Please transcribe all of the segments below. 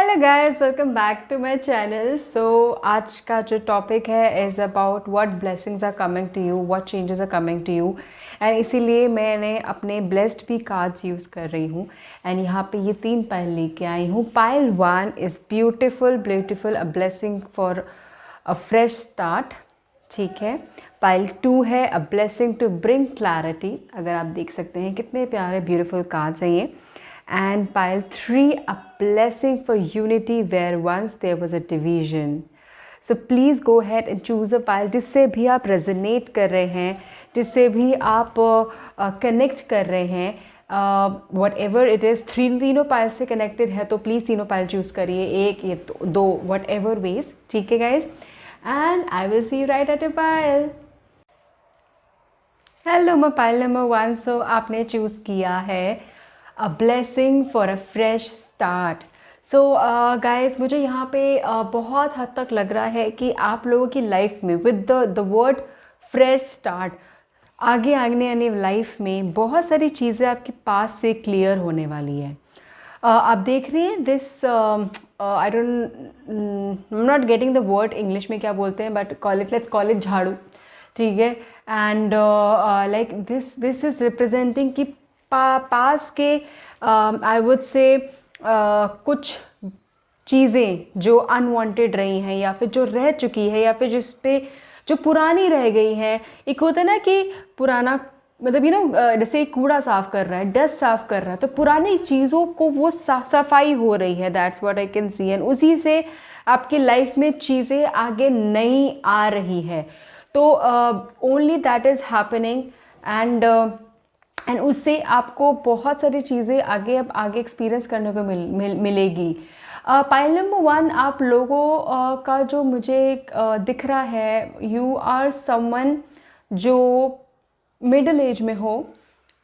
Hello guys, welcome back to my channel. So आज का जो टॉपिक है is about what blessings are coming to you, what changes are coming to you. And इसीलिए मैंने अपने blessed भी cards use कर रही हूँ। एंड यहाँ पे ये 3 पाइल लेके आई हूँ। Pile 1 is beautiful a blessing for a fresh start. ठीक है। पाइल 2 है a blessing to bring clarity. अगर आप देख सकते हैं कितने प्यारे ब्यूटिफुल कार्ड्स हैं ये। And pile 3, a blessing for unity where once there was a division. So please go ahead and choose a pile जिससे भी आप resonate कर रहे हैं, जिससे भी आप connect कर रहे हैं, whatever it is। तीनों पाइल से connected है तो प्लीज़ तीनों पाइल चूज़ करिए, एक या दो, whatever ways। ठीक है guys, and I will see you right at a pile। Hello, मैं पाइल नंबर 1। सो आपने चूज़ किया है a blessing for a fresh start. So guys, मुझे यहाँ पे बहुत हद तक लग रहा है कि आप लोगों की लाइफ में with the word fresh start आगे आने आने लाइफ में बहुत सारी चीज़ें आपके पास से क्लियर होने वाली है। आप देख रही हैं this, I don't, not getting the word English में क्या बोलते हैं, बट लेट्स कॉल इट झाड़ू। ठीक है। And like this is representing कि पास के आई वुड से कुछ चीज़ें जो अनवांटेड रही हैं या फिर जो रह चुकी है या फिर जिस पे जो पुरानी रह गई हैं। एक होता है ना कि पुराना मतलब जैसे कूड़ा साफ कर रहा है, डस्ट साफ कर रहा है, तो पुरानी चीज़ों को वो सफाई हो रही है। That's what I can C. And उसी से आपकी लाइफ में चीज़ें आगे नई आ रही है। तो only that is happening. And उससे आपको बहुत सारी चीज़ें आगे एक्सपीरियंस करने को मिलेगी। पाइल नंबर 1 आप लोगों का जो मुझे दिख रहा है, यू आर समवन जो मिडिल एज में हो,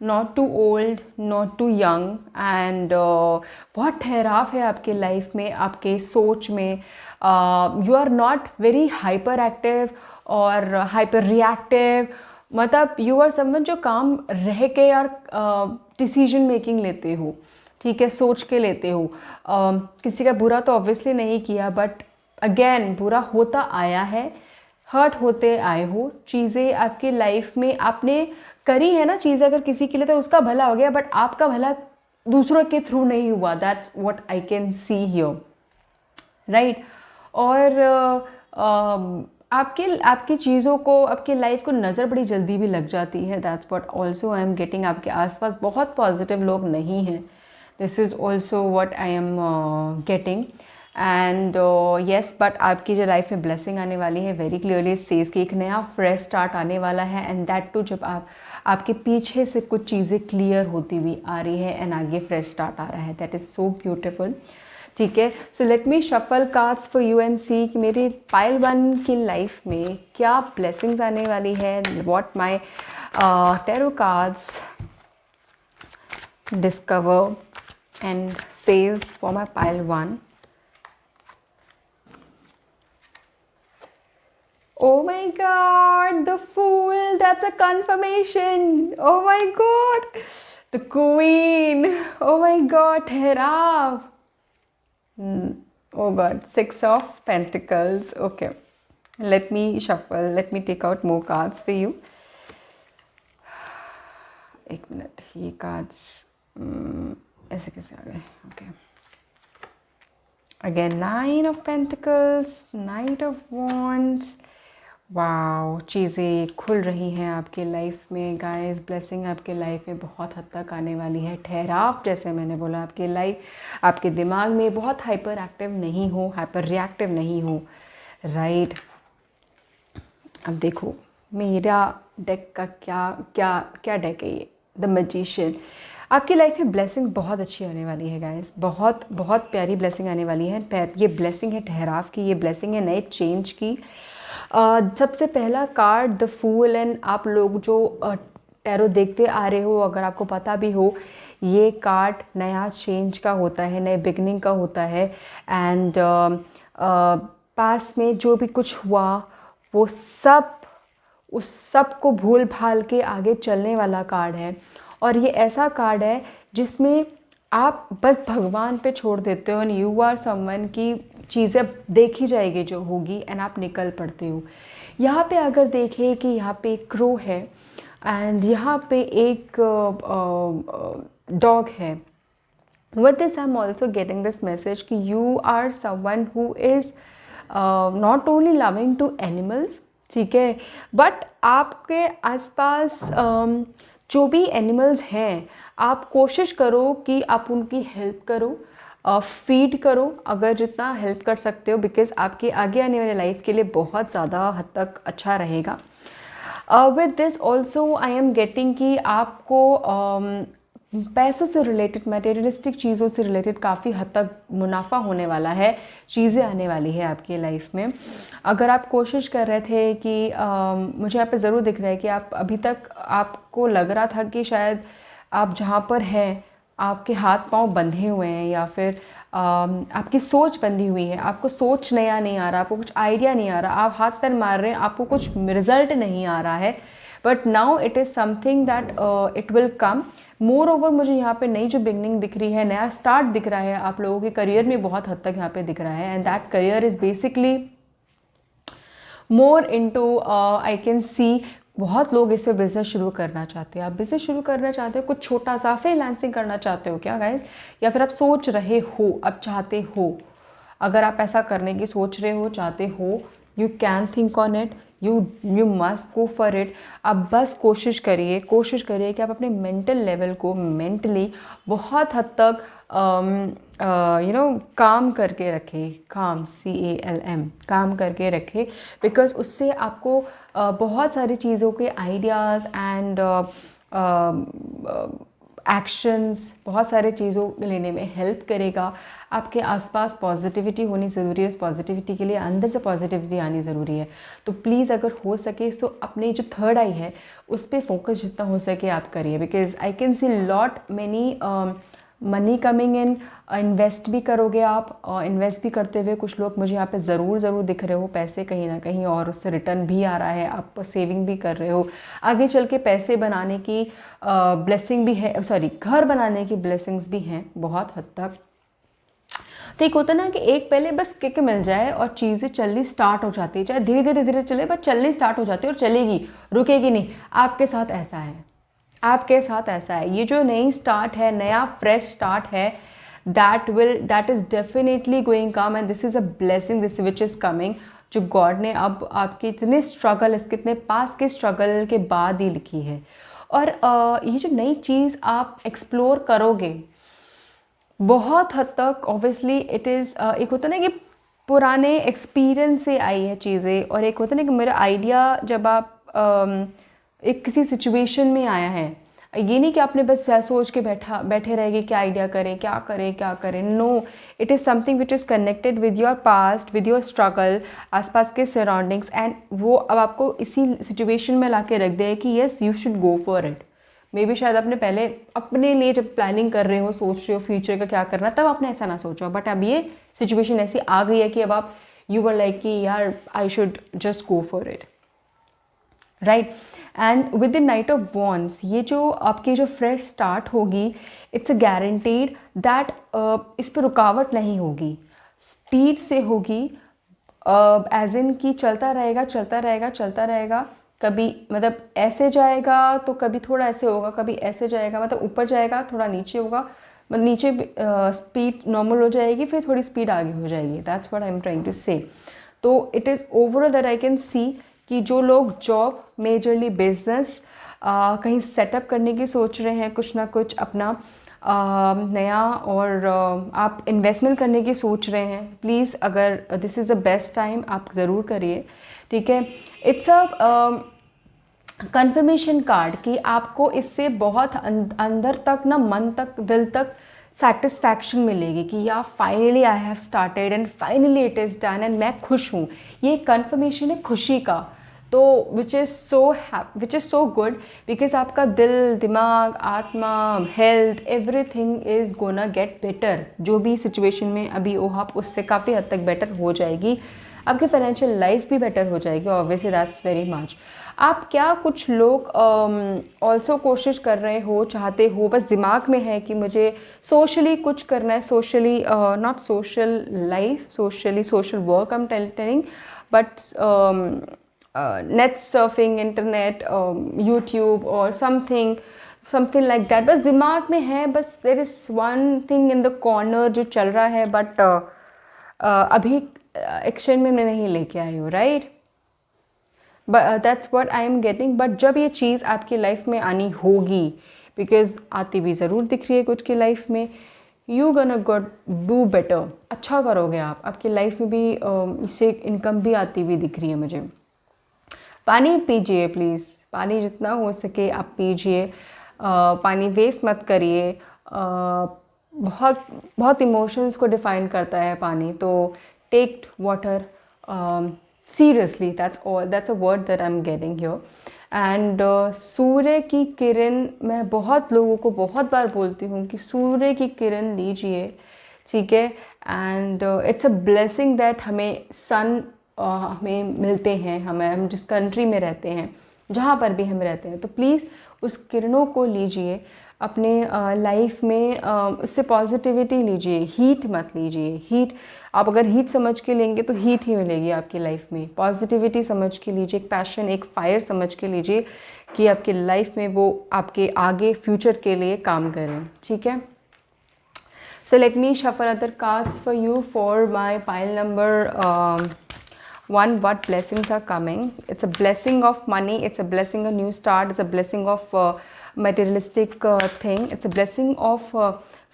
not too old not too young. And बहुत ठहराव है आपके लाइफ में, आपके सोच में। You are not very hyperactive और हाइपर रिएक्टिव। मतलब यू आर समवन जो काम रह के यार डिसीजन मेकिंग लेते हो। ठीक है, सोच के लेते हो। किसी का बुरा तो ऑब्वियसली नहीं किया, बट अगेन बुरा होता आया है, हर्ट होते आए हो। चीज़ें आपकी लाइफ में आपने करी है ना चीज़ें, अगर किसी के लिए तो उसका भला हो गया, बट आपका भला दूसरों के थ्रू नहीं हुआ। That's what I can see here, right. और आपकी चीज़ों को, आपकी लाइफ को नज़र बड़ी जल्दी भी लग जाती है। That's what also I am getting. आपके आसपास बहुत पॉजिटिव लोग नहीं हैं। This is also what I am getting. And yes, but आपकी जो लाइफ में ब्लेसिंग आने वाली है, वेरी क्लियरली सेज कि एक नया फ्रेश स्टार्ट आने वाला है। एंड दैट टू जब आपके पीछे से कुछ चीज़ें क्लियर होती हुई आ रही है एंड आगे फ्रेश स्टार्ट आ रहा है। That is so beautiful. ठीक है। So let me shuffle cards for you and see कि मेरी पाइल 1 की लाइफ में क्या ब्लेसिंग्स आने वाली है। What my tarot cards discover and says for my pile 1। Oh my God, the Fool, that's a confirmation. Oh my God, the Queen. Oh my God, ठहराव। Oh God, 6 of Pentacles. Okay, let me shuffle. Let me take out more cards for you. एक minute, ये cards ऐसे कैसे आ गए? Okay. Again, 9 of Pentacles, Knight of Wands. Wow, चीज़ें खुल रही हैं आपके लाइफ में गाइस। ब्लेसिंग आपके लाइफ में बहुत हद तक आने वाली है। ठहराव, जैसे मैंने बोला, आपके लाइफ, आपके दिमाग में बहुत हाइपर एक्टिव नहीं हो, हाइपर रिएक्टिव नहीं हो, राइट। अब देखो मेरा डेक का क्या क्या क्या डेक है ये, द मैजिशियन। आपकी लाइफ में ब्लेसिंग बहुत अच्छी आने वाली है गाइस, बहुत बहुत प्यारी ब्लेसिंग आने वाली है। ये ब्लेसिंग है ठहराव की, ये ब्लेसिंग है नए चेंज की। सबसे पहला कार्ड द फूल। एंड आप लोग जो टैरो देखते आ रहे हो, अगर आपको पता भी हो, ये कार्ड नया चेंज का होता है, नए बिगनिंग का होता है। एंड पास में जो भी कुछ हुआ वो सब, उस सब को भूल भाल के आगे चलने वाला कार्ड है। और ये ऐसा कार्ड है जिसमें आप बस भगवान पे छोड़ देते हो एंड यू आर समवन की चीज़ें देखी जाएगी जो होगी एंड आप निकल पड़ते हो। यहाँ पे अगर देखें कि यहाँ पे एक क्रो है एंड यहाँ पे एक डॉग है, with this I'm also getting this message कि you are someone who is not only loving to animals, ठीक है, बट आपके आसपास जो भी एनिमल्स हैं आप कोशिश करो कि आप उनकी हेल्प करो, फीड करो अगर जितना हेल्प कर सकते हो, बिकॉज आपके आगे आने वाले लाइफ के लिए बहुत ज़्यादा हद तक अच्छा रहेगा। With this also I am getting कि आपको पैसों से रिलेटेड, मटेरियलिस्टिक चीज़ों से रिलेटेड काफ़ी हद तक मुनाफा होने वाला है, चीज़ें आने वाली है आपकी लाइफ में। अगर आप कोशिश कर रहे थे कि मुझे यहाँ पे ज़रूर दिख रहा है कि आप अभी तक आपको लग रहा था कि शायद आप जहाँ पर हैं आपके हाथ पांव बंधे हुए हैं या फिर आपकी सोच बंधी हुई है, आपको सोच नया नहीं आ रहा, आपको कुछ आइडिया नहीं आ रहा, आप हाथ पैर मार रहे हैं, आपको कुछ रिजल्ट नहीं आ रहा है, but now it is something that it will come. More over मुझे यहाँ पे नई जो बिगनिंग दिख रही है, नया स्टार्ट दिख रहा है आप लोगों के करियर में, बहुत हद तक यहाँ पे दिख रहा है and that career is basically more into I can सी बहुत लोग इस पे बिज़नेस शुरू करना चाहते हैं। आप बिज़नेस शुरू करना चाहते हो, कुछ छोटा सा फ्रीलांसिंग करना चाहते हो क्या गाइस, या फिर आप सोच रहे हो, अब चाहते हो, अगर आप ऐसा करने की सोच रहे हो, चाहते हो, you can think on it, you must go for it. आप बस कोशिश करिए कि आप अपने मेंटल लेवल को मेंटली बहुत हद तक काम करके रखें, काम CALM, काम करके रखें, बिकॉज उससे आपको बहुत सारी चीज़ों के आइडियाज़ एंड एक्शंस, बहुत सारे चीज़ों लेने में हेल्प करेगा। आपके आसपास पॉजिटिविटी होनी ज़रूरी है, उस पॉजिटिविटी के लिए अंदर से पॉजिटिविटी आनी ज़रूरी है। तो प्लीज़ अगर हो सके तो अपने जो थर्ड आई है उस पर फोकस जितना हो सके आप करिए, because I can see lot many money coming in. Invest भी करोगे आप, इन्वेस्ट भी करते हुए कुछ लोग मुझे यहाँ पे ज़रूर दिख रहे हो, पैसे कहीं ना कहीं, और उससे रिटर्न भी आ रहा है, आप सेविंग भी कर रहे हो, आगे चल के पैसे बनाने की ब्लेसिंग भी है, सॉरी घर बनाने की ब्लेसिंग्स भी हैं बहुत हद तक। तो एक होता है ना कि एक पहले बस किक मिल जाए और चीज़ें चलनी स्टार्ट हो जाती है, चाहे धीरे धीरे चले बट चलनी स्टार्ट हो जाती है और चलेगी, रुकेगी नहीं। आपके साथ ऐसा है, आपके साथ ऐसा है। ये जो नई स्टार्ट है, नया फ्रेश स्टार्ट है, that is definitely going come and this is a blessing this which is coming, जो गॉड ने अब आपके इतने स्ट्रगल, इसके इतने पास के स्ट्रगल के बाद ही लिखी है। और ये जो नई चीज़ आप एक्सप्लोर करोगे बहुत हद तक, ऑब्वियसली इट इज़ एक होता ना कि पुराने एक्सपीरियंस से आई है चीज़ें, और एक होता ना कि मेरा आइडिया जब आप एक किसी सिचुएशन में आया है, ये नहीं कि आपने बस सोच के बैठे रहेंगे क्या आइडिया करें, क्या करें। No, it is something which is connected with your past, with your struggle, आसपास के सराउंडिंग्स, एंड वो अब आपको इसी सिचुएशन में ला के रख दे कि yes you should go for it. May be शायद आपने पहले अपने लिए जब प्लानिंग कर रहे हो, सोच रहे हो फ्यूचर का क्या करना, तब आपने ऐसा ना सोचा, बट अब ये सिचुएशन ऐसी आ गई है कि अब आप यू वर लाइक कि यार I should just go for it, right. And with the night of wands, ये जो आपकी जो फ्रेश स्टार्ट होगी, इट्स अ गारंटीड दैट इस पर रुकावट नहीं होगी, स्पीड से होगी, एज इन कि चलता रहेगा, कभी मतलब ऐसे जाएगा तो कभी थोड़ा ऐसे होगा, कभी ऐसे जाएगा, मतलब ऊपर जाएगा थोड़ा नीचे होगा, मतलब नीचे स्पीड नॉर्मल हो जाएगी, फिर थोड़ी स्पीड आगे हो जाएगी। That's what I am trying to say. तो it is overall that I can see कि जो लोग जॉब, मेजरली बिजनेस कहीं सेटअप करने की सोच रहे हैं, कुछ ना कुछ अपना नया, और आप इन्वेस्टमेंट करने की सोच रहे हैं, प्लीज़ अगर this is the best time, आप ज़रूर करिए, ठीक है। इट्स अ कन्फर्मेशन कार्ड कि आपको इससे बहुत अंदर तक ना, मन तक, दिल तक सेटिस्फैक्शन मिलेगी कि या finally I have started and finally it is done and मैं खुश हूँ। ये कन्फर्मेशन है खुशी का, तो विच इज़ सो गुड, बिकॉज आपका दिल, दिमाग, आत्मा, health, everything is gonna get better. जो भी सिचुएशन में अभी हो आप, उससे काफ़ी हद तक बेटर हो जाएगी। आपकी फाइनेंशियल लाइफ भी बेटर हो जाएगी, ऑब्वियसली दैट्स वेरी मच। आप क्या कुछ लोग ऑल्सो कोशिश कर रहे हो, चाहते हो, बस दिमाग में है कि मुझे सोशली कुछ करना है, socially not social life, socially social work I am telling, but net surfing, internet, YouTube और समथिंग लाइक दैट, बस दिमाग में है, बस there is one thing in the corner जो चल रहा है, बट अभी एक्शन में मैं नहीं लेके आई हूँ, right? But that's what I am getting. But जब ये चीज़ आपकी लाइफ में आनी होगी, बिकॉज आती भी ज़रूर दिख रही है कुछ की लाइफ में, यू गonna गॉट डू बेटर, अच्छा करोगे आप, आपकी लाइफ में भी इससे इनकम भी आती हुई दिख रही है मुझे। पानी पीजिए प्लीज़, पानी जितना हो सके आप पीजिए, पानी वेस्ट मत करिए। बहुत बहुत इमोशंस को डिफाइन करता है पानी, तो take water seriously, that's a word that I am getting here. And सूर्य की किरण, मैं बहुत लोगों को बहुत बार बोलती हूँ कि सूर्य की किरण लीजिए, ठीक है? And it's a blessing that हमें सन हमें मिलते हैं, हम जिस कंट्री में रहते हैं, जहाँ पर भी हम रहते हैं, तो प्लीज़ उस किरणों को लीजिए अपने लाइफ में, उससे पॉजिटिविटी लीजिए, हीट मत लीजिए। हीट आप अगर हीट समझ के लेंगे तो हीट ही मिलेगी आपकी लाइफ में। पॉजिटिविटी समझ के लीजिए, एक पैशन, एक फायर समझ के लीजिए कि आपकी लाइफ में वो आपके आगे फ्यूचर के लिए काम करें, ठीक है? So let me shuffle other cards for you for my pile number 1. What blessings are coming? It's a blessing of money, it's a blessing of new start, it's a blessing of materialistic thing, it's a blessing of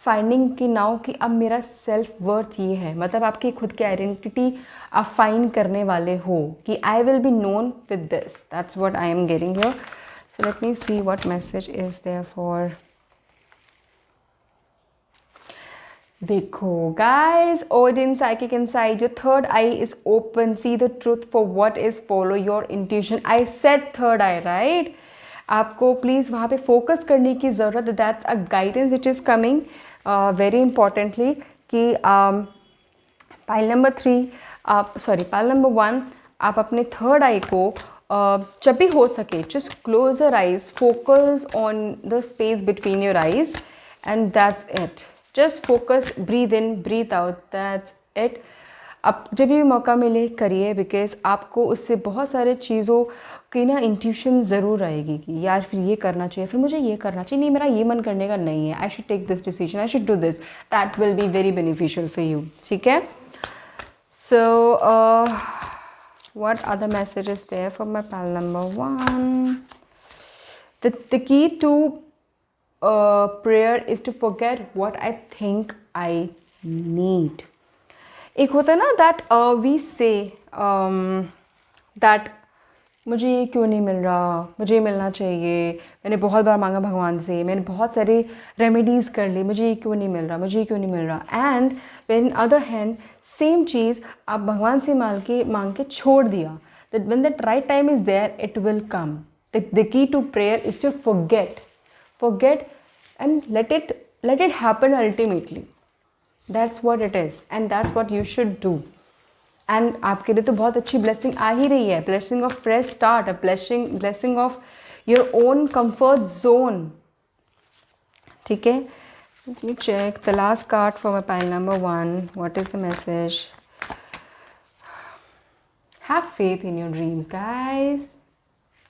finding कि now कि अब मेरा self worth ये है, मतलब आपकी खुद की आइडेंटिटी आप फाइंड करने वाले हो कि I will be known with this, that's what I am getting here. So let me see what message is there for. देखो guys, Odin psychic inside, your third eye is open, see the truth for what is, follow your intuition. I said third eye, right? आपको please वहाँ पे focus करने की ज़रूरत है, that's a guidance which is coming very importantly कि pile number 3 आप pile number 1 आप अपने थर्ड आई को जब भी हो सके just close your eyes, focus on the space between your eyes and that's it. Just focus, breathe in, breathe out, that's it. अब जब भी मौका मिले करिए, बिकॉज आपको उससे बहुत सारे चीज़ों की ना इंट्यूशन ज़रूर आएगी कि यार फिर ये करना चाहिए, फिर मुझे ये करना चाहिए, नहीं मेरा ये मन करने का नहीं है, I should take this decision, I should do this, that will be very beneficial for you, ठीक है? सो what other messages there for my pal number 1? The key to prayer is to forget what I think I need. एक होता है ना that we say that मुझे ये क्यों नहीं मिल रहा, मुझे ये मिलना चाहिए, मैंने बहुत बार मांगा भगवान से, मैंने बहुत सारे रेमेडीज़ कर ली, मुझे ये क्यों नहीं मिल रहा, मुझे ये क्यों नहीं मिल रहा। And when other hand same चीज़ आप भगवान से मांग के छोड़ दिया, that when that right time is there it will come. The key to prayer is to forget and let it happen ultimately. That's what it is and that's what you should do. And आपके लिए तो बहुत अच्छी blessing आ ही रही है, blessing of fresh start, a blessing of your own comfort zone, ठीक है? Let me check the last card for my pile number 1. What is the message? Have faith in your dreams guys,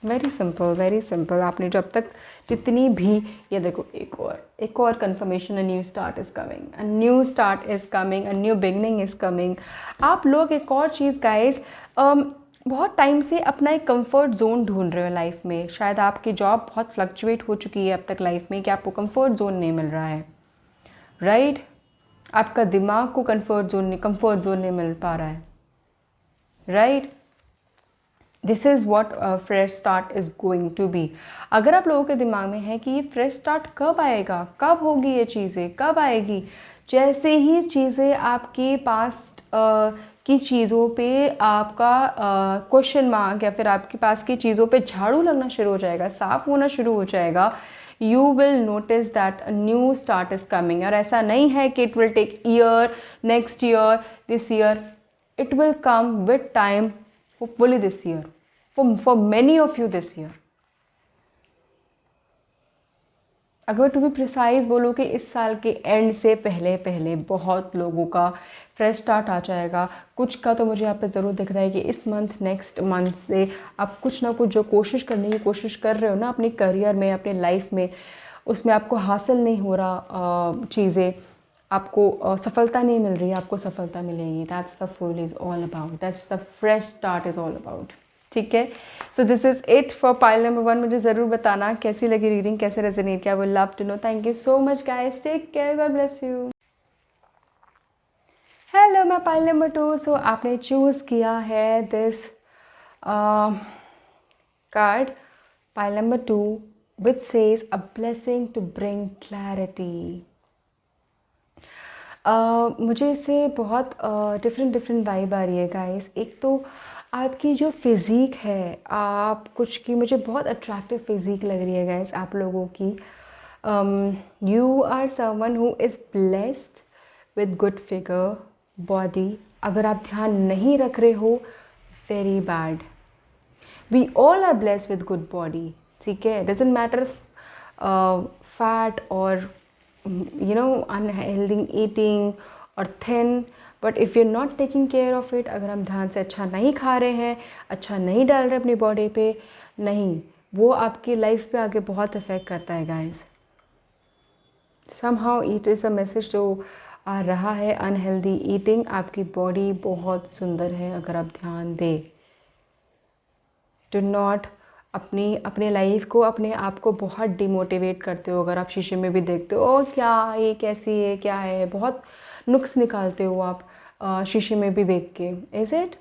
very simple, very simple. आपने जो अब तक जितनी भी, ये देखो एक और confirmation, a new start is coming, a new start is coming, a new beginning is coming. आप लोग एक और चीज़ गाइस, बहुत टाइम से अपना एक कंफर्ट जोन ढूंढ रहे हो लाइफ में। शायद आपकी जॉब बहुत फ्लक्चुएट हो चुकी है अब तक लाइफ में कि आपको कंफर्ट जोन नहीं मिल रहा है, राइट? आपका दिमाग को कंफर्ट जोन नहीं मिल पा रहा है, right? This is what fresh start is going to be. अगर आप लोगों के दिमाग में है कि ये फ्रेश स्टार्ट कब आएगा, कब होगी ये चीज़ें, कब आएगी, जैसे ही चीज़ें आपकी पास्ट की चीज़ों पे आपका क्वेश्चन मार्क या फिर आपके पास की चीज़ों पे झाड़ू लगना शुरू हो जाएगा, साफ होना शुरू हो जाएगा, you will notice that a new start is coming. और ऐसा नहीं है कि it will take year, next year, this year, It will come with time, hopefully this year, for many of you this year. अगर to be precise बोलो कि इस साल के एंड से पहले पहले बहुत लोगों का फ्रेश स्टार्ट आ जाएगा। कुछ का तो मुझे यहाँ पे ज़रूर दिख रहा है कि इस मंथ, नेक्स्ट मंथ से आप कुछ ना कुछ जो कोशिश करने की कोशिश कर रहे हो ना अपनी करियर में, अपने लाइफ में, उसमें आपको हासिल नहीं हो रहा चीज़ें, आपको सफलता नहीं मिल रही, आपको सफलता मिलेगी। That's the full is all about, that's the fresh start is all about. ठीक है, so this is it for pile number 1। मुझे ज़रूर बताना कैसी लगी रीडिंग, कैसे रेजोनेट किया, वो love to know. Thank you so much guys, take care, God bless you. Hello, मैं पाइल नंबर 2। सो आपने चूज़ किया है this card, pile number 2, which says a blessing to bring clarity. मुझे इससे बहुत डिफरेंट वाइब आ रही है guys. एक तो आपकी जो फिज़ीक है, आप कुछ की, मुझे बहुत अट्रैक्टिव फिज़ीक लग रही है गाइस आप लोगों की। You are someone who is blessed with good figure, body. अगर आप ध्यान नहीं रख रहे हो, very bad. We all are blessed with good body, ठीक है। डजेंट मैटर फैट और unhealthy eating or thin, but if you not taking care of it, अगर हम ध्यान से अच्छा नहीं खा रहे हैं, अच्छा नहीं डाल रहे अपनी बॉडी पे, नहीं, वो आपकी लाइफ पे आगे बहुत इफ़ेक्ट करता है guys. Somehow it is a message जो आ रहा है, अनहेल्दी ईटिंग। आपकी बॉडी बहुत सुंदर है अगर आप ध्यान दें। डू नॉट अपने लाइफ को, अपने आप को बहुत डिमोटिवेट करते हो। अगर आप शीशे में भी देखते हो, ओ क्या ये कैसी है, क्या है, बहुत नुक्स निकालते हो आप शीशे में भी देख के। Is it?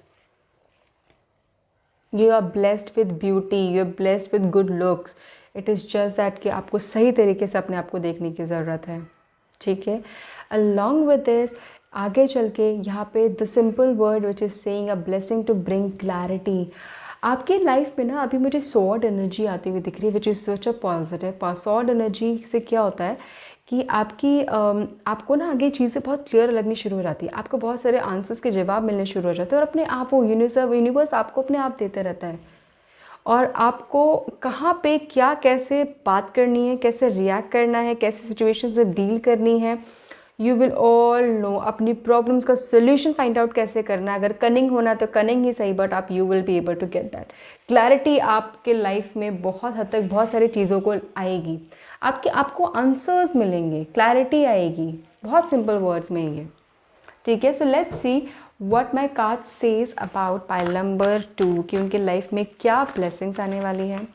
You are blessed with beauty, you are blessed with good looks. It is just that कि आपको सही तरीके से अपने आप को देखने की ज़रूरत है, ठीक है। अलॉन्ग विद दिस, आगे चल के यहाँ पे the simple word which is saying a blessing to bring clarity. आपकी लाइफ में ना अभी मुझे सॉर्ड एनर्जी आती हुई दिख रही है, which is such a positive. Sword energy से क्या होता है कि आपको ना आगे चीज़ें बहुत क्लियर लगनी शुरू हो जाती है, आपको बहुत सारे आंसर्स के जवाब मिलने शुरू हो जाते हैं, और अपने आप वो यूनिवर्स आपको अपने आप देते रहता है। और आपको कहाँ पे क्या, कैसे बात करनी है, कैसे रिएक्ट करना है, कैसे सिचुएशन से डील करनी है, यू विल ऑल नो। अपनी प्रॉब्लम्स का सोल्यूशन फाइंड आउट कैसे करना है। अगर कनिंग होना तो कनिंग ही सही, बट आप you will be able to get that clarity. आपके लाइफ में बहुत हद तक बहुत सारी चीज़ों को आएगी, आपको आंसर्स मिलेंगे, क्लैरिटी आएगी, बहुत सिंपल वर्ड्स में ये, ठीक है। सो let's see what my card says about pile number 2 कि उनके लाइफ में क्या ब्लेसिंग्स आने वाली हैं।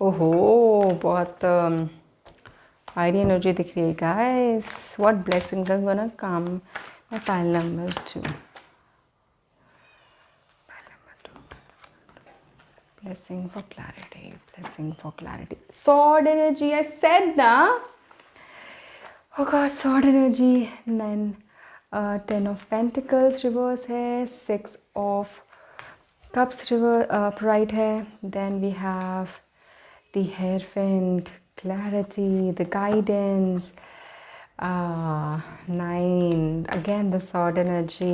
ओहो, बहुत हाई एनर्जी दिख रही है guys. What blessings are gonna come by pile number 2। Blessing for clarity, blessing for clarity. Sword energy, I said na. Oh God, sword energy. Then 10 of Pentacles reverse है, 6 of Cups reverse upright है. Then we have the Hierophant, clarity, the guidance. 9, again the sword energy.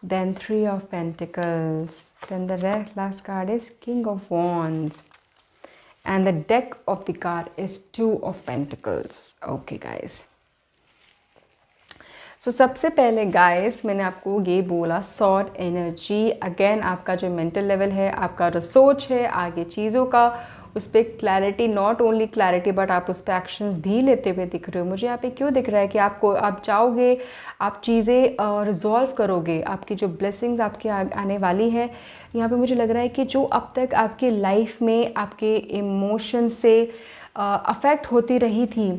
Then 3 of Pentacles. Then the last card is King of Wands. And the deck of the card is 2 of Pentacles. Okay guys. So सबसे पहले guys मैंने आपको ये बोला, sword energy. Again आपका जो mental level है, आपका जो सोच है आगे चीज़ों का, उस पर clarity, not only clarity but आप उस पर एक्शंस भी लेते हुए दिख रहे हो। मुझे यहाँ पे क्यों दिख रहा है कि आप जाओगे, आप चीज़ें रिजॉल्व करोगे, आपकी जो ब्लेसिंग्स आपके आने वाली है। यहाँ पे मुझे लग रहा है कि जो अब तक आपकी लाइफ में आपके इमोशन से अफेक्ट होती रही थी,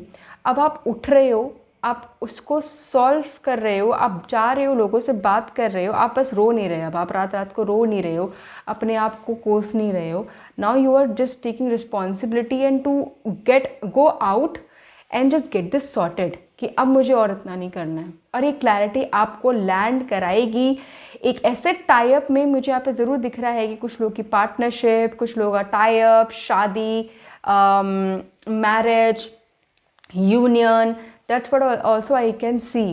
अब आप उठ रहे हो, आप उसको सॉल्व कर रहे हो, आप जा रहे हो, लोगों से बात कर रहे हो, आप बस रो नहीं रहे। अब आप रात रात को रो नहीं रहे हो, अपने आप को कोस नहीं रहे हो। Now you are just taking responsibility and to go out and just get this sorted कि अब मुझे और इतना नहीं करना है। और ये क्लैरिटी आपको लैंड कराएगी एक ऐसे टाइप में। मुझे यहाँ पे ज़रूर दिख रहा है कि कुछ लोग की पार्टनरशिप, कुछ लोग का टाइप, शादी, marriage, union, that's what also I can see.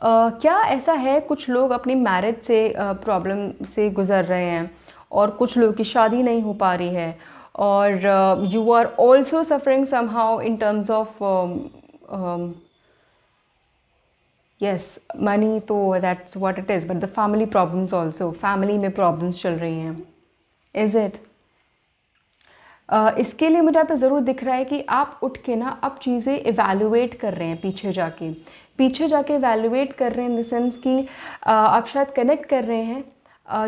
क्या ऐसा है कुछ लोग अपनी मैरिज से प्रॉब्लम से गुज़र रहे हैं और कुछ लोगों की शादी नहीं हो पा रही है और you are also suffering somehow in terms of yes money, तो that's what it is, but the family problems also, family में प्रॉब्लम्स चल रही हैं, इज़ इट? इसके लिए मुझे यहाँ पे ज़रूर दिख रहा है कि आप उठ के ना अब चीज़ें इवैल्यूएट कर रहे हैं, पीछे जाके इवैल्यूएट कर रहे हैं इन द सेंस कि आप शायद कनेक्ट कर रहे हैं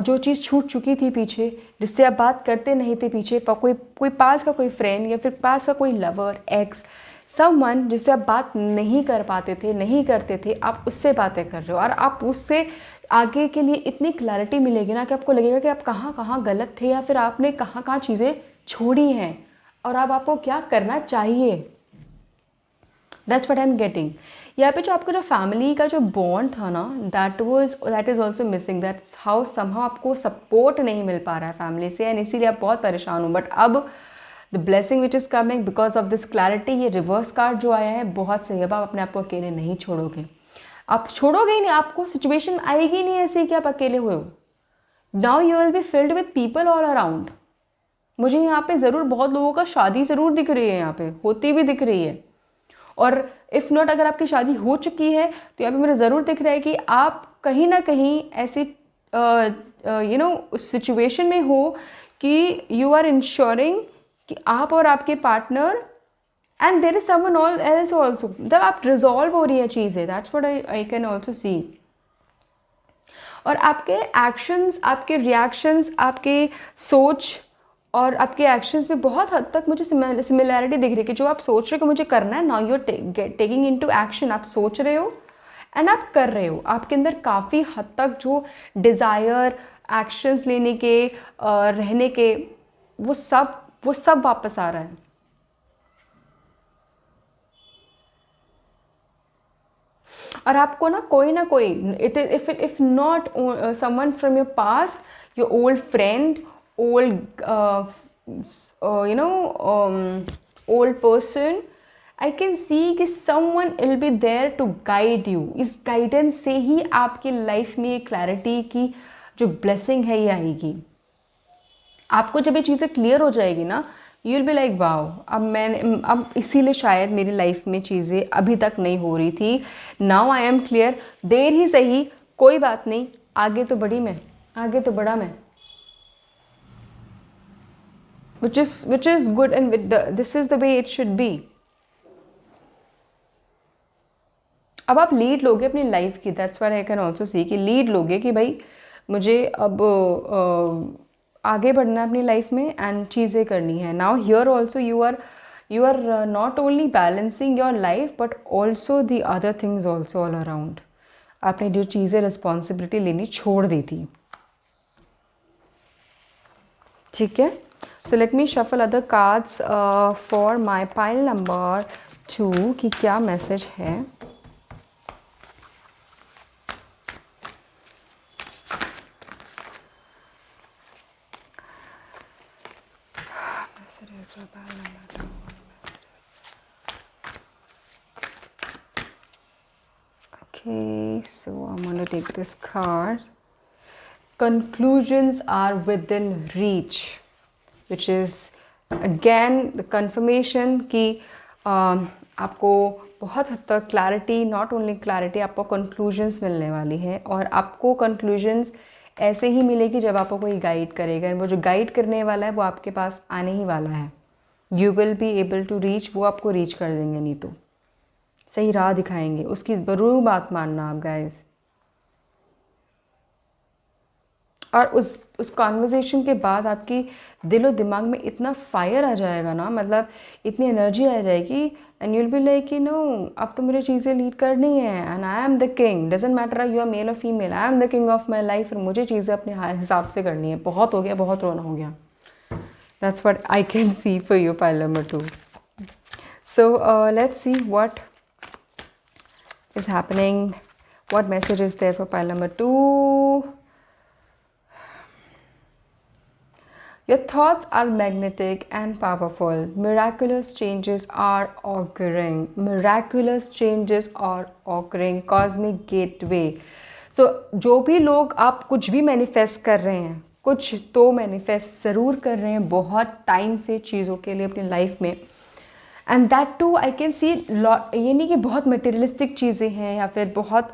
जो चीज़ छूट चुकी थी पीछे, जिससे आप बात करते नहीं थे पीछे, पर कोई पास का कोई फ्रेंड या फिर पास का कोई लवर, एक्स, समवन जिससे आप बात नहीं कर पाते थे, नहीं करते थे, आप उससे बातें कर रहे हो और आप उससे आगे के लिए इतनी क्लैरिटी मिलेगी ना कि आपको लगेगा कि आप कहाँ कहाँ गलत थे या फिर आपने कहाँ कहाँ चीज़ें छोड़ी हैं और अब आपको क्या करना चाहिए। That's what I am getting. यहाँ पे जो आपका जो फैमिली का जो बॉन्ड था ना, that is also missing, that's how somehow आपको सपोर्ट नहीं मिल पा रहा है फैमिली से एंड इसीलिए आप बहुत परेशान हो। बट अब the blessing which is coming because of this clarity, ये रिवर्स कार्ड जो आया है बहुत सही है। अब आप अपने आप को अकेले नहीं छोड़ोगे, आप छोड़ोगे ही नहीं, आपको सिचुएशन आएगी नहीं ऐसी कि आप अकेले हुए हो। Now you will be filled with people all around. मुझे यहाँ पे ज़रूर बहुत लोगों का शादी ज़रूर दिख रही है, यहाँ पे होती भी दिख रही है, और इफ़ नॉट अगर आपकी शादी हो चुकी है तो यहाँ पे मुझे ज़रूर दिख रहा है कि आप कहीं ना कहीं ऐसी उस सिचुएशन में हो कि यू आर इंश्योरिंग कि आप और आपके partner and there is someone else also, मतलब आप रिजॉल्व हो रही है चीज़ें, that's what I can also see. और आपके एक्शंस, आपके रिएक्शंस, आपके सोच और आपके एक्शंस में बहुत हद तक मुझे सिमिलैरिटी दिख रही है कि जो आप सोच रहे हो कि मुझे करना है, now you are taking into action. आप सोच रहे हो एंड आप कर रहे हो। आपके अंदर काफ़ी हद तक जो डिज़ायर, एक्शंस लेने के, रहने के, वो सब वापस आ रहा है। और आपको ना कोई if not someone from your past, your old friend, old old person, I can see कि someone will be there to guide you। इस गाइडेंस से ही आपकी लाइफ में क्लैरिटी की जो ब्लेसिंग है ये आएगी। आपको जब ये चीज़ें क्लियर हो जाएगी ना, you will be like wow, अब इसीलिए शायद मेरी लाइफ में चीज़ें अभी तक नहीं हो रही थी। नाउ आई एम क्लियर, देर ही सही, कोई बात नहीं, आगे तो बढ़ा मैं, which is good and this is the way it should be। अब आप लीड लोगे अपनी लाइफ की, that's what I can also सी कि लीड लोगे कि भाई मुझे अब आगे बढ़ना है अपनी लाइफ में एंड चीज़ें करनी है। Now here also you are not only balancing your life but also the other things also all around. आपने जो चीज़ें रिस्पॉन्सिबिलिटी लेनी छोड़ दी थी, ठीक है। So let me shuffle other cards for my pile number 2 कि क्या मैसेज है। Okay, so I'm going to take this card. Conclusions are within reach, which is again the confirmation कि आपको बहुत हद तक क्लैरिटी, नॉट ओनली क्लैरिटी, आपको conclusions मिलने वाली है। और आपको कंक्लूजन्स ऐसे ही मिलेगी जब आपको कोई गाइड करेगा, वो जो गाइड करने वाला है वो आपके पास आने ही वाला है। You will be able to reach, वो आपको रीच कर देंगे, नहीं तो सही राह दिखाएंगे, उसकी ज़रूर बात मानना आप गाइज। और उस कॉन्वर्जेसन के बाद आपकी दिलो दिमाग में इतना फायर आ जाएगा ना, मतलब इतनी एनर्जी आ जाएगी and you'll be like no अब तो मुझे चीज़ें लीड करनी है and I am the king, doesn't matter you are male और female, I am the king of my life. और मुझे चीज़ें अपने हिसाब से करनी है। बहुत हो गया, बहुत रोना हो गया। That's what I can see for you pile number 2। So let's see what is happening, what message is there for pile number 2। Your thoughts are magnetic and powerful. Miraculous changes are occurring. Miraculous changes are occurring. Cosmic gateway. So जो भी लोग आप कुछ भी manifest कर रहे हैं, कुछ तो मैनिफेस्ट ज़रूर कर रहे हैं बहुत टाइम से चीज़ों के लिए अपनी लाइफ में. And that too I can see ये नहीं कि बहुत मटेरियलिस्टिक चीज़ें हैं या फिर बहुत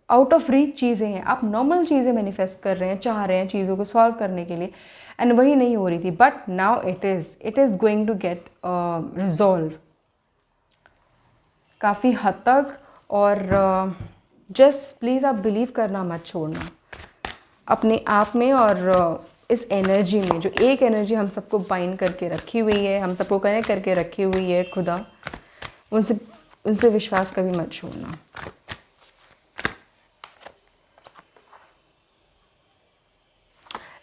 आउट ऑफ रीच चीज़ें हैं. आप नॉर्मल चीज़ें मैनिफेस्ट कर रहे हैं, चाह रहे हैं चीज़ों को सॉल्व करने के लिए, एंड वही नहीं हो रही थी. But now it is going to get resolve काफ़ी हद तक. और जस्ट प्लीज़ आप बिलीव करना मत छोड़ना अपने आप में और इस एनर्जी में, जो एक एनर्जी हम सबको बाइंड करके रखी हुई है, हम सबको कनेक्ट करके रखी हुई है खुदा, उनसे विश्वास कभी मत छोड़ना.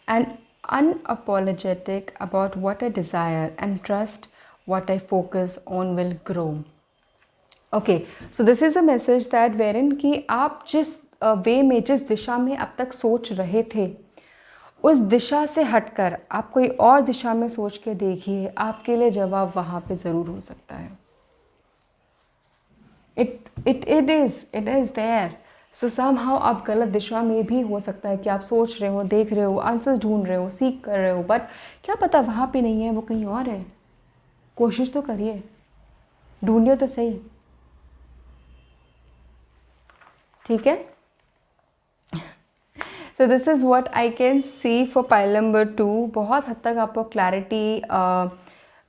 And unapologetic about what I desire and trust what I focus on will grow. Okay, so this is a message that wherein कि आप जिस वे में, जिस दिशा में अब तक सोच रहे थे, उस दिशा से हटकर आप कोई और दिशा में सोच के देखिए, आपके लिए जवाब वहाँ पे ज़रूर हो सकता है. It is there. So somehow आप गलत दिशा में भी हो सकता है कि आप सोच रहे हो, देख रहे हो, आंसर्स ढूंढ रहे हो, सीख कर रहे हो, बट क्या पता वहाँ पे नहीं है, वो कहीं और है. कोशिश तो करिए, ढूंढिए तो सही. ठीक है. So this is what I can see for pile number 2. बहुत हद तक आपको क्लैरिटी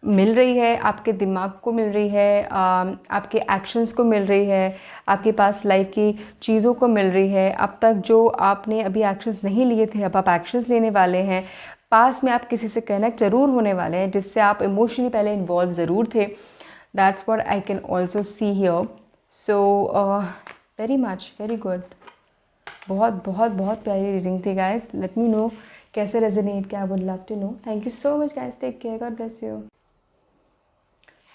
मिल रही है, आपके दिमाग को मिल रही है, आपके एक्शंस को मिल रही है, आपके पास लाइफ की चीज़ों को मिल रही है. अब तक जो आपने अभी एक्शंस नहीं लिए थे, अब आप एक्शंस लेने वाले हैं. पास में आप किसी से कनेक्ट ज़रूर होने वाले हैं जिससे आप इमोशनली पहले इन्वॉल्व ज़रूर थे. That's what I can also see here. So very much, very good. बहुत बहुत बहुत प्यारी रीडिंग थी गाइस. लेट मी नो कैसे रेजोनेट किया. I would love to know. Thank you so much guys. Take care. God bless you.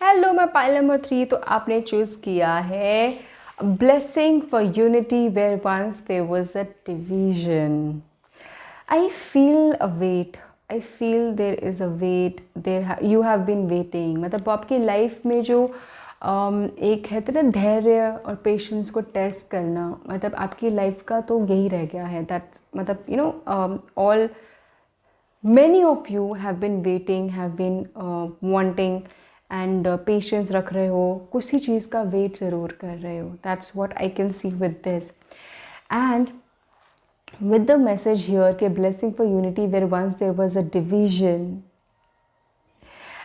Hello, मैं pile number 3. तो आपने चूज़ किया है blessing for unity where once there was a division. I feel a weight. I feel there is a weight. There you have been waiting. मतलब आपकी life में जो एक है ना धैर्य और पेशेंस को टेस्ट करना, मतलब आपकी लाइफ का तो यही रह गया है. दैट मतलब you know all many of you have been waiting, have been wanting and patience रख रहे हो, किसी चीज़ का वेट ज़रूर कर रहे हो. That's what I can see with this. And with the message here के blessing for unity where once there was a division.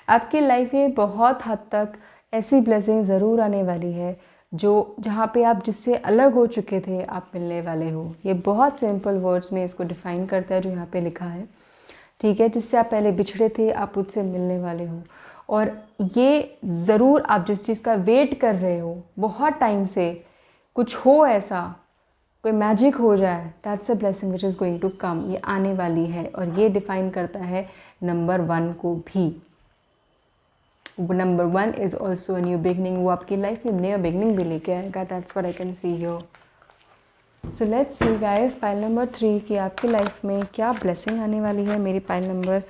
आपकी लाइफ में बहुत हद तक ऐसी ब्लेसिंग ज़रूर आने वाली है जो जहाँ पे आप जिससे अलग हो चुके थे आप मिलने वाले हो. ये बहुत सिंपल वर्ड्स में इसको डिफ़ाइन करता है जो यहाँ पे लिखा है. ठीक है, जिससे आप पहले बिछड़े थे आप उससे मिलने वाले हो. और ये ज़रूर आप जिस चीज़ का वेट कर रहे हो बहुत टाइम से, कुछ हो ऐसा, कोई मैजिक हो जाए, that's a blessing which is going to come. ये आने वाली है. और ये डिफ़ाइन करता है नंबर 1 को भी. Number 1 is also a new beginning. वो आपकी लाइफ में न्यू बिगनिंग भी लेके आएगा. That's what I can C here. So let's see guys, pile number 3 की आपकी लाइफ में क्या ब्लेसिंग आने वाली है. मेरी पाइल नंबर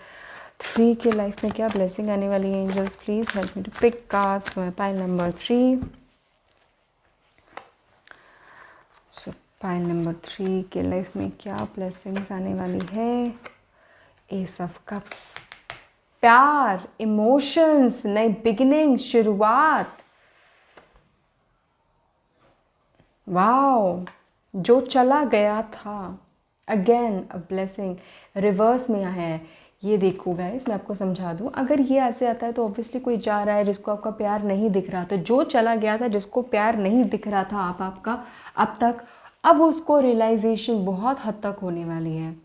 3 के लाइफ में क्या ब्लेसिंग आने वाली है. Angels please help me to pick cards for my pile number 3. सो पाइल नंबर 3 के लाइफ में क्या ब्लेसिंग्स आने वाली है. Ace of cups. प्यार, इमोशंस, नई बिगिनिंग, शुरुआत. वाओ, जो चला गया था, अगेन अ ब्लेसिंग रिवर्स में है. ये देखो गाइस, मैं आपको समझा दूँ. अगर ये ऐसे आता है तो ऑब्वियसली कोई जा रहा है जिसको आपका प्यार नहीं दिख रहा था. जो चला गया था, जिसको प्यार नहीं दिख रहा था आपका अब तक, अब उसको रियलाइजेशन बहुत हद तक होने वाली है.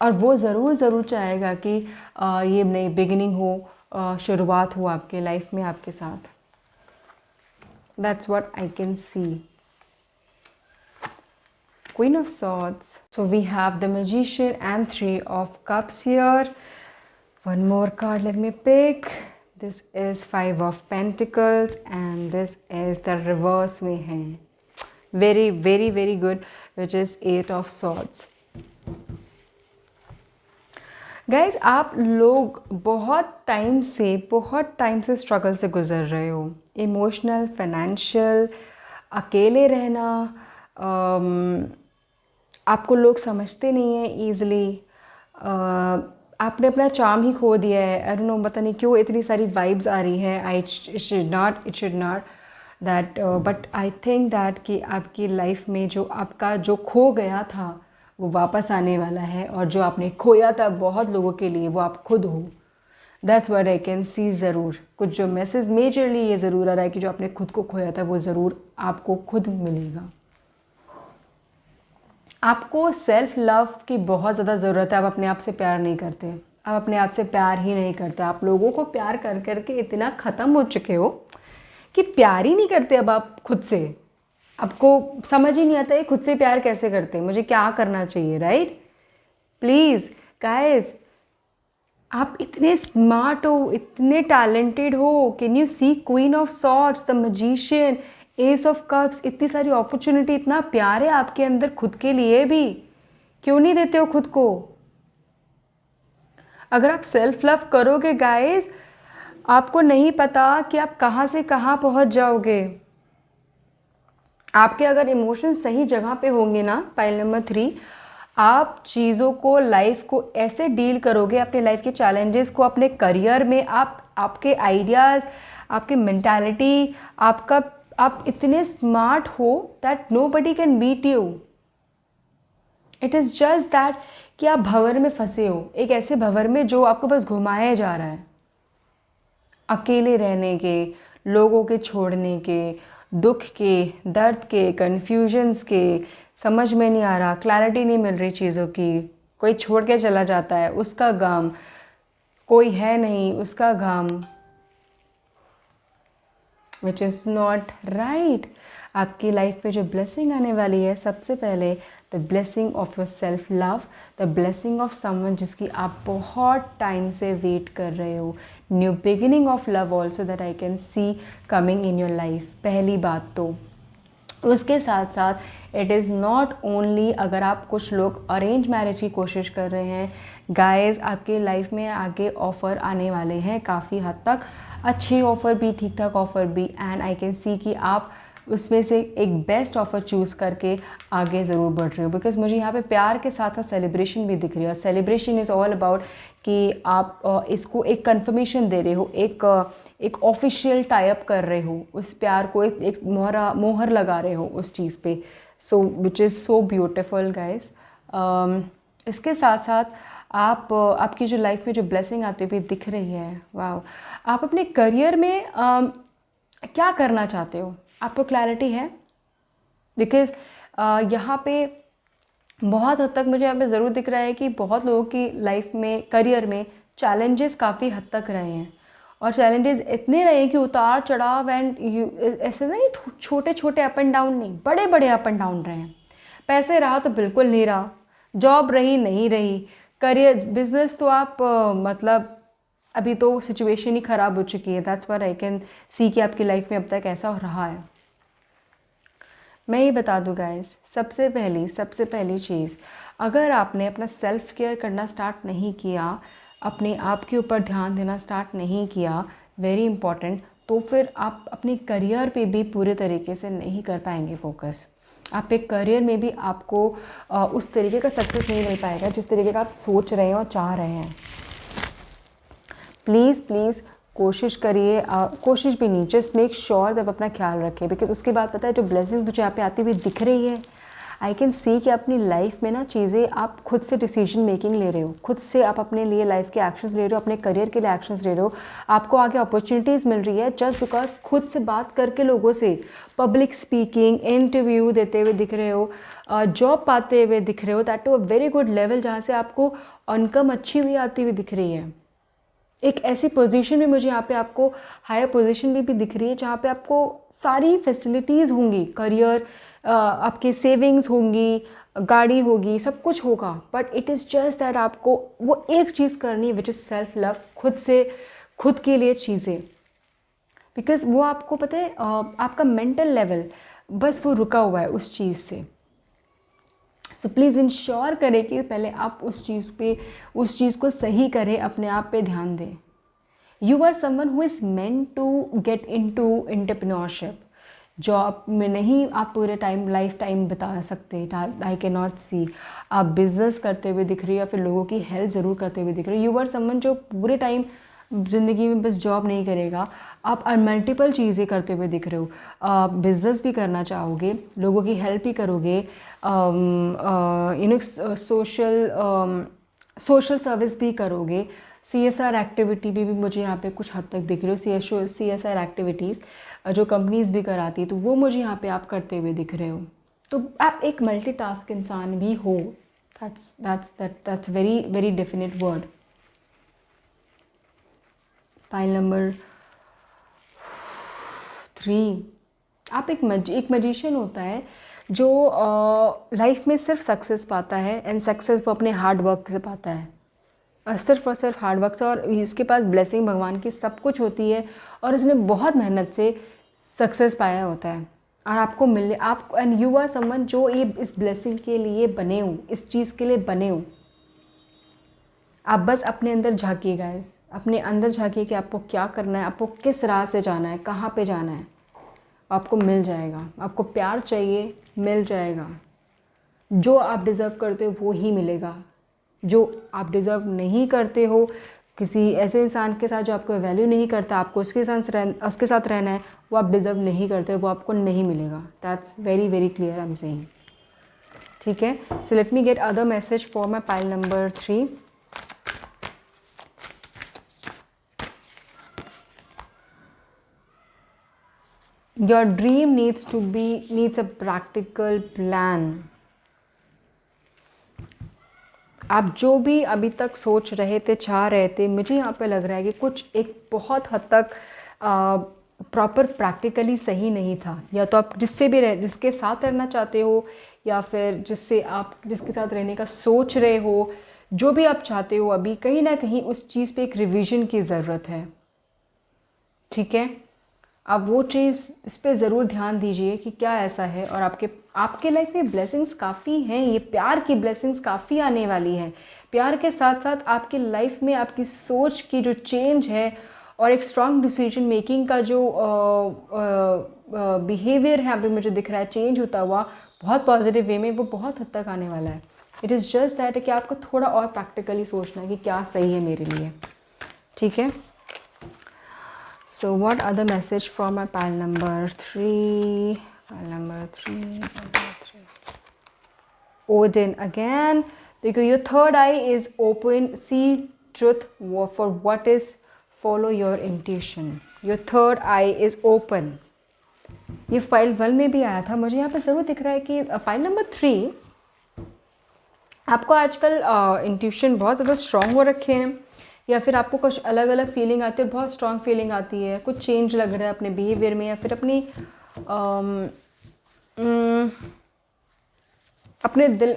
और वो ज़रूर चाहेगा कि ये नई बिगिनिंग हो, शुरुआत हो आपके लाइफ में आपके साथ. That's what I can C. Queen of Swords. So we have the Magician and 3 of Cups here. One more card, let me pick. This is 5 of Pentacles and this is the reverse में है. Very good, which is 8 of Swords. Guys आप लोग बहुत time से struggle से गुजर रहे हो, इमोशनल, फाइनेंशियल, अकेले रहना, आपको लोग समझते नहीं हैं ईज़िली, आपने अपना चार्म ही खो दिया है। आई डोंट नो, पता नहीं क्यों इतनी सारी वाइब्स आ रही हैं। It should not that, but I think that कि आपकी लाइफ में जो आपका जो खो गया था वो वापस आने वाला है, और जो आपने खोया था बहुत लोगों के लिए वो आप खुद हो। दैट्स व्हाट आई कैन सी। ज़रूर कुछ जो मैसेज मेजरली ये ज़रूर आ रहा है कि जो आपने खुद को खोया था वो ज़रूर आपको खुद मिलेगा। आपको सेल्फ लव की बहुत ज़्यादा ज़रूरत है। आप अपने आप से प्यार नहीं करते, आप अपने आप से प्यार ही नहीं करते। आप लोगों को प्यार कर करके इतना ख़त्म हो चुके हो कि प्यार ही नहीं करते अब आप खुद से। आपको समझ ही नहीं आता है खुद से प्यार कैसे करते हैं, मुझे क्या करना चाहिए, राइट? प्लीज़ गाइस, आप इतने स्मार्ट हो, इतने टैलेंटेड हो। Can you see queen of swords, the magician, ace of cups, इतनी सारी अपॉर्चुनिटी, इतना प्यार है आपके अंदर खुद के लिए भी। क्यों नहीं देते हो खुद को? अगर आप सेल्फ लव करोगे गाइस, आपको नहीं पता कि आप कहाँ से कहाँ पहुँच जाओगे। आपके अगर इमोशन सही जगह पे होंगे ना, पाइल नंबर 3, आप चीज़ों को, लाइफ को ऐसे डील करोगे, अपने लाइफ के चैलेंजेस को, अपने करियर में आपके आइडियाज़, आपकी मेंटालिटी, आप इतने स्मार्ट हो that nobody can beat you. It is just that कि आप भंवर में फंसे हो, एक ऐसे भंवर में जो आपको बस घुमाया जा रहा है, अकेले रहने के, लोगों के छोड़ने के, दुख के, दर्द के, कन्फ्यूजन्स के, समझ में नहीं आ रहा, क्लैरिटी नहीं मिल रही चीज़ों की, कोई छोड़ के चला जाता है उसका गम, कोई है नहीं उसका गम, विच इज़ नॉट राइट। आपकी लाइफ में जो ब्लेसिंग आने वाली है, सबसे पहले the blessing of your self love, the blessing of someone जिसकी आप बहुत टाइम से वेट कर रहे हो, new beginning of love also that I can C coming in your life. पहली बात तो उसके साथ साथ इट इज़ नॉट ओनली, अगर आप कुछ लोग अरेंज मैरिज की कोशिश कर रहे हैं गाइस, आपके लाइफ में आगे ऑफ़र आने वाले हैं काफ़ी हद तक, अच्छी ऑफ़र भी, ठीक ठाक ऑफ़र भी, एंड आई कैन सी कि आप उसमें से एक बेस्ट ऑफ़र चूज़ करके आगे ज़रूर बढ़ रहे हो। बिकॉज मुझे यहाँ पे प्यार के साथ साथ सेलिब्रेशन भी दिख रही है। सेलिब्रेशन इज़ ऑल अबाउट कि आप इसको एक कन्फर्मेशन दे रहे हो, एक ऑफिशियल टाइप कर रहे हो, उस प्यार को एक मोहर लगा रहे हो उस चीज़ पे। So which is so beautiful guys. इसके साथ साथ आपकी जो लाइफ में जो ब्लेसिंग आती हुई दिख रही है, वाह, आप अपने करियर में क्या करना चाहते हो, आपको क्लैरिटी है? बिकॉज यहाँ पे बहुत हद तक मुझे यहाँ पे ज़रूर दिख रहा है कि बहुत लोगों की लाइफ में, करियर में चैलेंजेस काफ़ी हद तक रहे हैं, और चैलेंजेस इतने रहे हैं कि उतार चढ़ाव एंड ऐसे नहीं, छोटे छोटे अप एंड डाउन नहीं, बड़े बड़े अप एंड डाउन रहे हैं। पैसे रहा तो बिल्कुल नहीं रहा, जॉब रही नहीं रही, करियर, बिजनेस तो आप मतलब अभी तो सिचुएशन ही ख़राब हो चुकी है। That's what I can see कि आपकी लाइफ में अब तक ऐसा रहा है। मैं ये बता दूँ गाइस, सबसे पहली चीज़, अगर आपने अपना सेल्फ केयर करना स्टार्ट नहीं किया, अपने आप के ऊपर ध्यान देना स्टार्ट नहीं किया, वेरी इंपॉर्टेंट, तो फिर आप अपने करियर पे भी पूरे तरीके से नहीं कर पाएंगे फोकस। आप एक करियर में भी आपको उस तरीके का सक्सेस नहीं मिल पाएगा जिस तरीके का आप सोच रहे हैं और चाह रहे हैं। प्लीज़ प्लीज़ कोशिश करिए, कोशिश भी नहीं, जस्ट मेक श्योर जब अपना ख्याल रखें। बिकॉज उसके बाद पता है जो ब्लेसिंग्स मुझे यहाँ पे आती हुई दिख रही है, आई कैन सी कि अपनी लाइफ में ना चीज़ें आप खुद से डिसीजन मेकिंग ले रहे हो, खुद से आप अपने लिए लाइफ के एक्शंस ले रहे हो, अपने करियर के लिए एक्शंस ले रहे हो, आपको आगे अपॉर्चुनिटीज़ मिल रही है जस्ट बिकॉज खुद से बात करके लोगों से, पब्लिक स्पीकिंग, इंटरव्यू देते हुए दिख रहे हो, जॉब पाते हुए दिख रहे हो, that too a very good level जहाँ से आपको इनकम अच्छी हुई आती हुई दिख रही है। एक ऐसी पोजीशन में मुझे यहाँ पे आपको हायर पोजीशन भी दिख रही है जहाँ पे आपको सारी फैसिलिटीज़ होंगी, करियर, आपके सेविंग्स होंगी, गाड़ी होगी, सब कुछ होगा, but it is just that आपको वो एक चीज़ करनी है विच इज़ सेल्फ लव, खुद से, खुद के लिए चीज़ें। बिकॉज वो आपको पता है आपका मेंटल लेवल बस वो रुका हुआ है उस चीज़ से। सो प्लीज़ इंश्योर करें कि पहले आप उस चीज़ को सही करें, अपने आप पे ध्यान दें। You are someone who is meant to get into entrepreneurship. Job में नहीं आप पूरे लाइफ टाइम बिता सकते। आई कैन नॉट सी आप बिजनेस करते हुए दिख रही हो या फिर लोगों की हेल्प ज़रूर करते हुए दिख रहे हो। यू आर समवन जो पूरे टाइम ज़िंदगी में बस जॉब नहीं करेगा, आप मल्टीपल चीज़ें करते हुए दिख रहे हो। आप बिज़नेस भी करना चाहोगे, लोगों की हेल्प भी करोगे, सोशल सर्विस भी करोगे, CSR एक्टिविटी भी मुझे यहाँ पे कुछ हद तक दिख रही हो। CSR एक्टिविटीज़ जो कंपनीज भी कराती है, तो वो मुझे यहाँ पे आप करते हुए दिख रहे हो। तो आप एक मल्टीटास्क इंसान भी हो। That's very very definite word. Pile number 3, आप एक मजिशियन होता है जो लाइफ में सिर्फ सक्सेस पाता है, एंड सक्सेस वो अपने हार्ड वर्क से पाता है, और सिर्फ हार्ड वर्क से, और इसके पास ब्लेसिंग भगवान की सब कुछ होती है, और उसने बहुत मेहनत से सक्सेस पाया होता है। और आपको मिले आप एंड यू आर समवन जो ये इस ब्लेसिंग के लिए बने हो, इस चीज़ के लिए बने हो। आप बस अपने अंदर झांकिए गाइस, अपने अंदर झांकिए कि आपको क्या करना है, आपको किस राह से जाना है, कहाँ पे जाना है। आपको मिल जाएगा। आपको प्यार चाहिए, मिल जाएगा। जो आप डिज़र्व करते हो वो ही मिलेगा। जो आप डिज़र्व नहीं करते हो, किसी ऐसे इंसान के साथ जो आपको वैल्यू नहीं करता, आपको उसके साथ रहना है, वो आप डिज़र्व नहीं करते, वो आपको नहीं मिलेगा। That's very very clear I am saying. ठीक है, so let me get other message for my pile number 3। Your dream needs a practical plan. आप जो भी अभी तक सोच रहे थे, चाह रहे थे, मुझे यहाँ पे लग रहा है कि कुछ एक बहुत हद तक प्रॉपर प्रैक्टिकली सही नहीं था। या तो आप जिसके साथ रहना चाहते हो, या फिर जिसके साथ रहने का सोच रहे हो, जो भी आप चाहते हो, अभी कहीं ना कहीं उस चीज़ पे एक रिवीजन की ज़रूरत है। ठीक है, आप वो चीज़ इस पर ज़रूर ध्यान दीजिए कि क्या ऐसा है। और आपके लाइफ में ब्लेसिंग्स काफ़ी हैं, ये प्यार की ब्लेसिंग्स काफ़ी आने वाली हैं। प्यार के साथ साथ आपकी लाइफ में आपकी सोच की जो चेंज है, और एक स्ट्रॉन्ग डिसीजन मेकिंग का जो बिहेवियर है अभी मुझे दिख रहा है चेंज होता हुआ बहुत पॉजिटिव वे में, वो बहुत हद तक आने वाला है। इट इज़ जस्ट दैट कि आपको थोड़ा और प्रैक्टिकली सोचना है कि क्या सही है मेरे लिए। ठीक है, so what other message from my pile number 3? Odin again. देखो, your third eye is open, see truth for what is, follow your intuition. Your third eye is open. ये फाइल 1 में भी आया था, मुझे यहाँ पे ज़रूर दिख रहा है कि फाइल नंबर 3 आपको आजकल इंट्यूशन बहुत ज़्यादा स्ट्रॉन्ग हो रखे हैं, या फिर आपको कुछ अलग अलग फीलिंग आती है, बहुत स्ट्रॉन्ग फीलिंग आती है, कुछ चेंज लग रहा है अपने बिहेवियर में, या फिर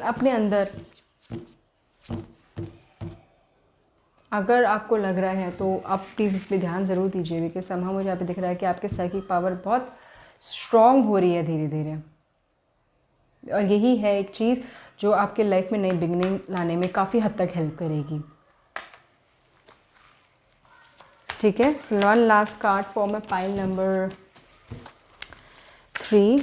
अपने अंदर। अगर आपको लग रहा है तो आप प्लीज़ उस पर ध्यान ज़रूर दीजिए, बिकॉज समहा मुझे यहाँ पे दिख रहा है कि आपके साइकिक पावर बहुत स्ट्रॉन्ग हो रही है धीरे धीरे, और यही है एक चीज़ जो आपके लाइफ में नई बिगनिंग लाने में काफ़ी हद तक हेल्प करेगी। ठीक है, so one last card for my pile number 3।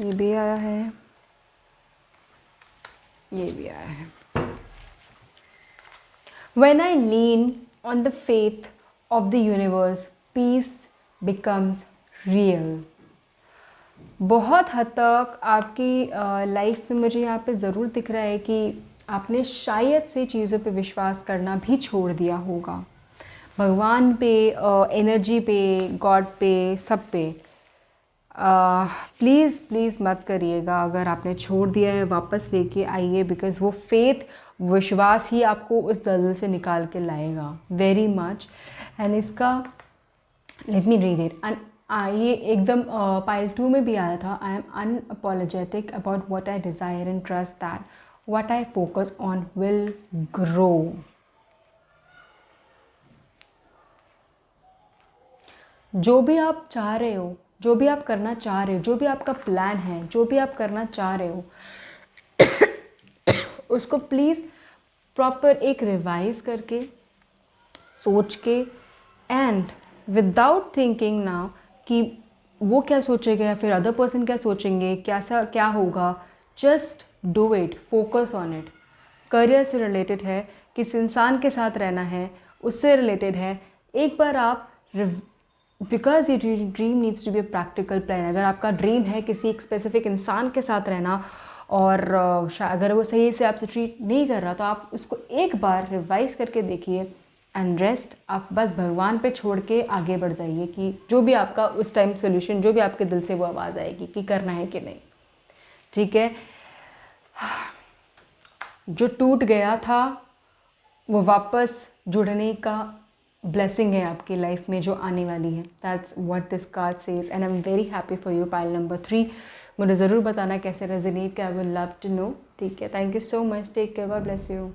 ये भी आया है, ये भी आया है। When I lean on the faith of the universe, peace becomes real. बहुत हद तक आपकी लाइफ में मुझे यहाँ पे ज़रूर दिख रहा है कि आपने शायद से चीज़ों पे विश्वास करना भी छोड़ दिया होगा। भगवान पे, एनर्जी पे, गॉड पे, सब पे प्लीज़ मत करिएगा। अगर आपने छोड़ दिया है वापस लेके आइए, बिकॉज़ वो फेथ, विश्वास ही आपको उस दलदल से निकाल के लाएगा वेरी मच। एंड इसका let me read it. And ये एकदम पाइल 2 में भी आया था, I am unapologetic about what I desire and trust that what I focus on will grow. जो भी आप चाह रहे हो, जो भी आप करना चाह रहे हो, जो भी आपका प्लान है, जो भी आप करना चाह रहे हो, उसको प्लीज़ प्रॉपर एक रिवाइज करके, सोच के, एंड विदाउट थिंकिंग नाउ कि वो क्या सोचेगा या फिर अदर पर्सन क्या सोचेंगे, कैसा क्या होगा, just do it, focus on it. Career से रिलेटेड है, किस इंसान के साथ रहना है उससे रिलेटेड है, एक बार आप बिकॉज ये dream needs to be a practical plan. अगर आपका ड्रीम है किसी एक स्पेसिफिक इंसान के साथ रहना और अगर वो सही से आपसे ट्रीट नहीं कर रहा तो आप उसको एक बार रिवाइज करके देखिए एंड रेस्ट आप बस भगवान पे छोड़ के आगे बढ़ जाइए कि जो भी आपका उस टाइम सोल्यूशन, जो भी आपके दिल से वो आवाज़ आएगी कि करना है कि नहीं। ठीक है, जो टूट गया था वो वापस जुड़ने का ब्लेसिंग है आपकी लाइफ में जो आने वाली है। That's what this card says and I am very happy for you. Pile number 3 मुझे ज़रूर बताना कैसे रेजोनेट किया, I will love to know. ठीक है, thank you so much, take care, God bless you.